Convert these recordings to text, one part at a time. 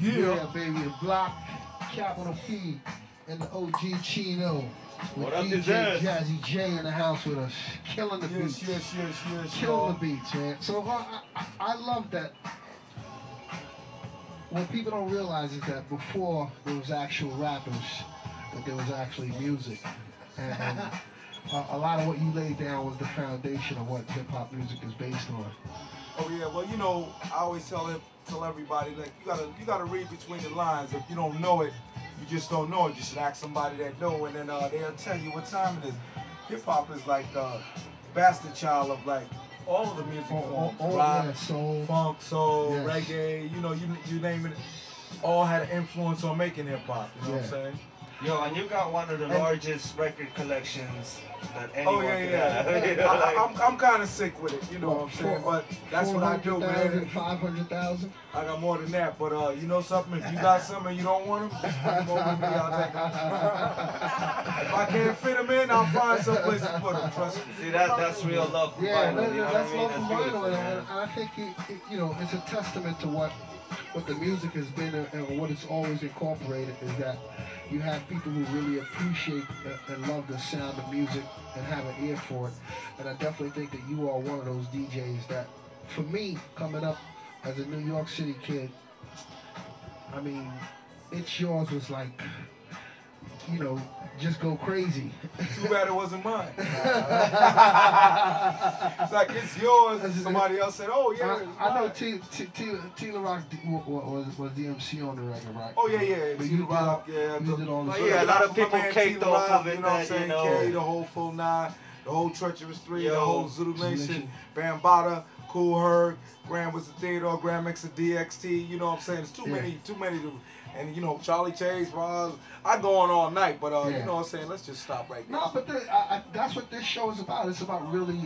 Yeah, baby, the block, capital P, and the OG Chino. With What up, DJ Jazzy Jay in the house with us, killing the beats. Yes. Killing the beats, man. So I love that. What people don't realize is that before there was actual rappers, that there was actually music. And a lot of what you laid down was the foundation of what hip-hop music is based on. Oh yeah, well you know, I always tell everybody like you gotta read between the lines. If you don't know it, you just don't know it. You should ask somebody that know, and then they'll tell you what time it is. Hip hop is like the bastard child of like all of the music forms, rock, yeah, soul, funk, soul, yes. reggae. You know, you name it, all had an influence on making hip hop. You know what I'm saying? Yo, and you got one of the largest record collections that anyone could have. You know, like, I'm kind of sick with it, you know what I'm saying? But that's what I do, man. 500,000? I got more than that, but you know something? If you got something and you don't want them, just bring them over to me, I'll take them. If I can't fit them in, I'll find some place to put them, trust me. See, that's real love for vinyl, you know that's what I mean? love for vinyl, and I think, you know, it's a testament to what the music has been and what it's always incorporated is that you have people who really appreciate and love the sound of music and have an ear for it. And I definitely think that you are one of those DJs that, for me, coming up as a New York City kid, I mean, It's Yours was like, you know, just go crazy. Too bad it wasn't mine. It's like, It's Yours. Somebody else said, oh, yeah, I know T La Rock was the MC on the record, right? Oh, yeah. But you Rock, did all the a lot of people caked off of it, you know what I'm saying? K, the whole Full 9, the whole Treacherous 3, the whole Zulu Nation, Bambaataa, Cool Herc, Grand Wizard Theodore, Grand Mixer DXT, you know what I'm saying? It's too many to, and you know, Charlie Chase, Roz, I go on all night, but you know what I'm saying? Let's just stop right now. No, but that's what this show is about. It's about really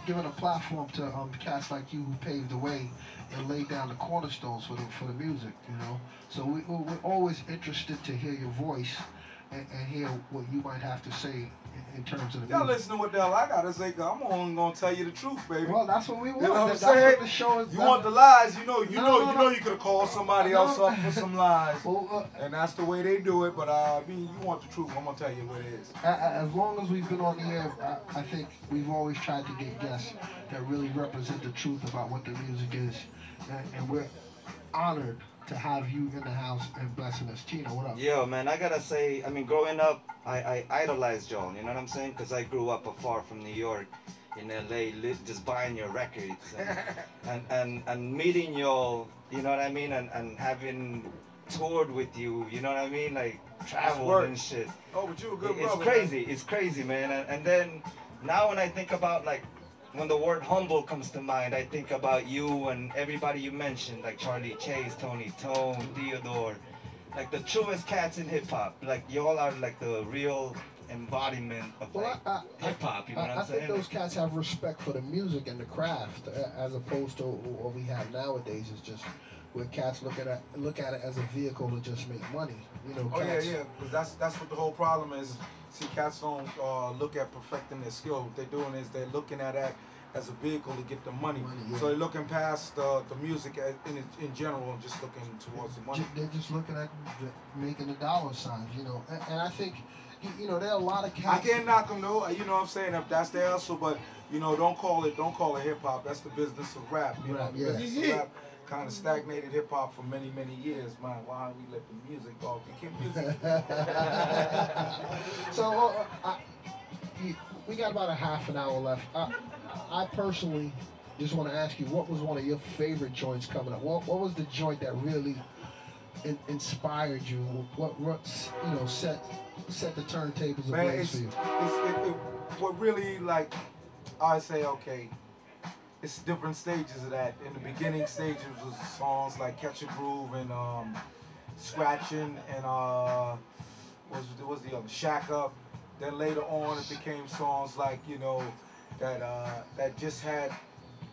giving a platform to cats like you who paved the way and laid down the cornerstones for the music, you know? So we're always interested to hear your voice and hear what you might have to say in terms of the music. Y'all listen to what the hell I gotta say, cause I'm only gonna tell you the truth, baby. Well, that's what we want. You know what I'm that's saying? what the show is. You want the lies, you know you could have called somebody else up for some lies. And that's the way they do it, but I mean, you want the truth, I'm gonna tell you what it is. As long as we've been on the air, I think we've always tried to get guests that really represent the truth about what the music is. And we're honored to have you in the house and blessing us. Chino, what up? Yo, man, I gotta say, I mean, growing up, I idolized y'all, you know what I'm saying? Because I grew up afar from New York, in LA, just buying your records and meeting y'all, you know what I mean? And having toured with you, you know what I mean? Like, traveled and shit. Oh, but you a good brother. It's crazy, it's crazy, man. And then, now when I think about, like, when the word humble comes to mind, I think about you and everybody you mentioned, like Charlie Chase, Tony Tone, Theodore, like the truest cats in hip hop. Like y'all are like the real embodiment of like hip hop. You know what I'm saying? I think those cats have respect for the music and the craft, as opposed to what we have nowadays. Is just where cats look at it as a vehicle to just make money. You know. Oh cats, yeah, because that's what the whole problem is. See, cats don't look at perfecting their skill. What they're doing is they're looking at that as a vehicle to get the money. So they're looking past the music in general and just looking towards the money. They're just looking at making the dollar signs, you know. And I think, you know, there are a lot of cats. I can't knock them though. You know what I'm saying? If that's their hustle, but you know, don't call it hip hop. That's the business of rap. You know, the business of rap kind of stagnated hip hop for many years. Man, why don't we let the music go? We can't music. So we got about a half an hour left. I personally just want to ask you, what was one of your favorite joints coming up? What was the joint that really inspired you? What you know set the turntables ablaze for you? What really, like, I say, okay, it's different stages of that. In the beginning stages was songs like Catch a Groove and Scratching and was the other Shack Up. Then later on it became songs like, you know, that just had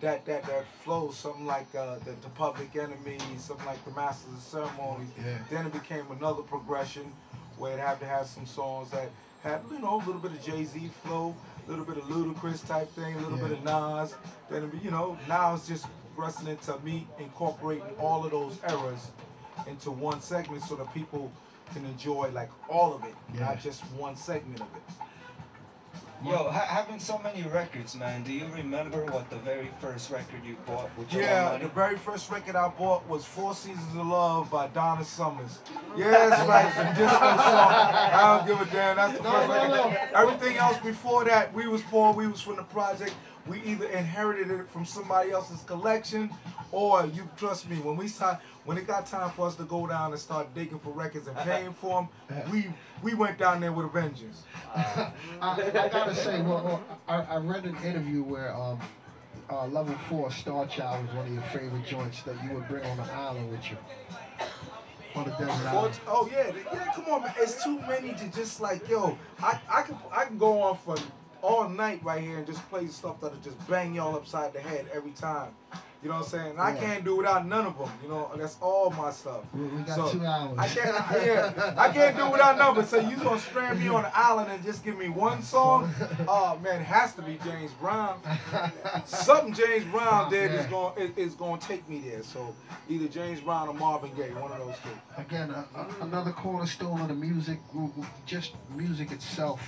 that flow, something like the Public Enemy, something like the Masters of Ceremonies. Then it became another progression where it had to have some songs that had, you know, a little bit of Jay-Z flow, a little bit of Ludacris type thing, a little bit of Nas. Then, you know, now it's just progressing into me incorporating all of those eras into one segment so that people can enjoy like all of it, not just one segment of it. Yo, having so many records, man, do you remember what the very first record you bought with your own Yeah, money? the very first record I bought was Four Seasons of Love by Donna Summers. Yeah, that's right, it's a disco song. I don't give a damn, that's the first record. Everything else before that, we was poor, we was from the project. We either inherited it from somebody else's collection, or you trust me, when it got time for us to go down and start digging for records and paying for them, we went down there with a vengeance. I gotta say, well, I read an interview where Level 4 Star Child was one of your favorite joints that you would bring on the island with you. On the desert island. Oh yeah, come on, man. It's too many to just like, yo, I can go on for all night right here and just play stuff that'll just bang y'all upside the head every time. You know what I'm saying? I can't do without none of them. You know, that's all my stuff. We got 2 hours. I can't do without numbers. So you gonna strand me on the island and just give me one song? Oh man, it has to be James Brown. Something James Brown did is gonna take me there. So either James Brown or Marvin Gaye, one of those two. Again, another cornerstone of the music, just music itself.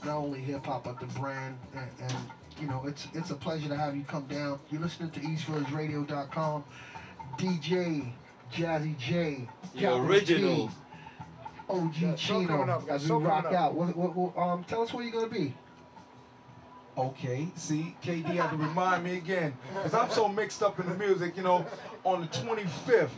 Not only hip hop, but the brand, and you know, it's a pleasure to have you come down. You're listening to EastVillageRadio.com. DJ Jazzy Jay, the original P, OG Chino, as we rock out. Tell us where you're gonna be. Okay, see, KD had to remind me again, because I'm so mixed up in the music. You know, on the 25th,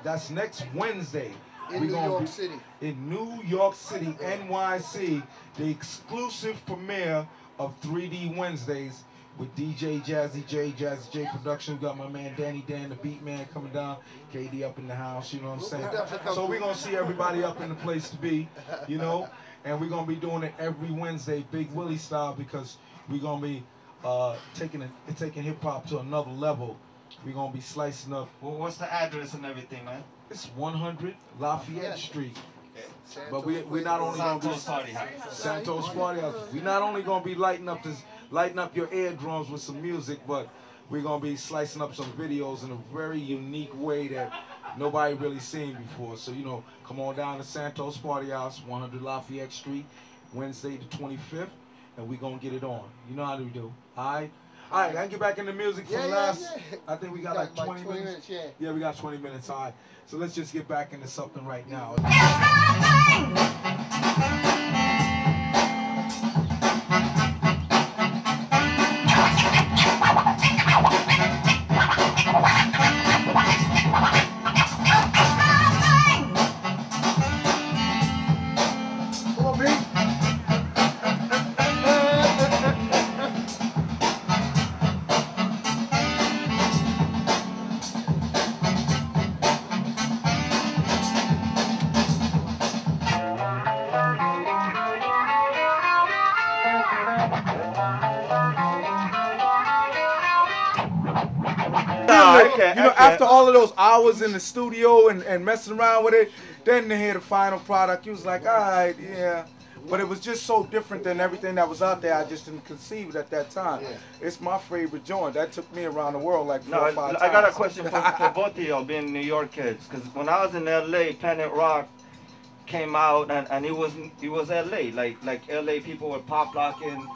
that's next Wednesday. In New York City. In New York City, NYC, the exclusive premiere of 3D Wednesdays with DJ Jazzy Jay, Jazzy Jay Production. We got my man Danny Dan, the beat man, coming down. KD up in the house, you know what I'm saying? So we're going to see everybody up in the place to be, you know? And we're going to be doing it every Wednesday, Big Willie style, because we're going to be taking hip-hop to another level. We're going to be slicing up. Well, what's the address and everything, man? It's 100 Lafayette Street. But we're not only going to be Santos Party House. We're not only going to be lighting up your eardrums with some music, but we're going to be slicing up some videos in a very unique way that nobody really seen before. So, you know, come on down to Santos Party House, 100 Lafayette Street, Wednesday the 25th, and we're going to get it on. You know how we do. All right? All right, I can get back in the music for the last, I think we got like 20 minutes. Yeah, we got 20 minutes, all right. So let's just get back into something right now. Come on, B. After all of those hours in the studio and messing around with it, then to hear the final product, you was like, all right, yeah. But it was just so different than everything that was out there. I just didn't conceive it at that time. Yeah. It's my favorite joint. That took me around the world like 4 or 5 times. I got a question for both of y'all being New York kids. Because when I was in LA, Planet Rock came out and it was LA. Like LA people were pop locking.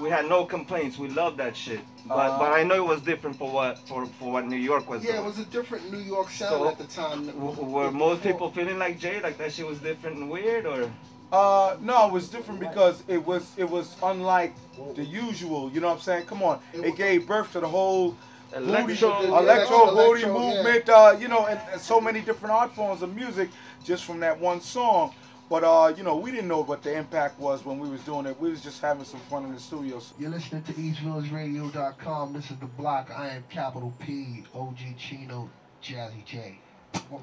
We had no complaints. We loved that shit. But I know it was different for what New York was doing. Yeah, it was a different New York sound at the time. Were most people feeling like Jay, like that shit was different and weird, or? No, it was different because it was unlike the usual. You know what I'm saying? Come on, it gave birth to the whole electro booty movement. Yeah. You know, and so many different art forms of music just from that one song. But, you know, we didn't know what the impact was when we was doing it. We was just having some fun in the studios. You're listening to EastVillageRadio.com. This is The Block. I am Capital P, OG Chino, Jazzy Jay.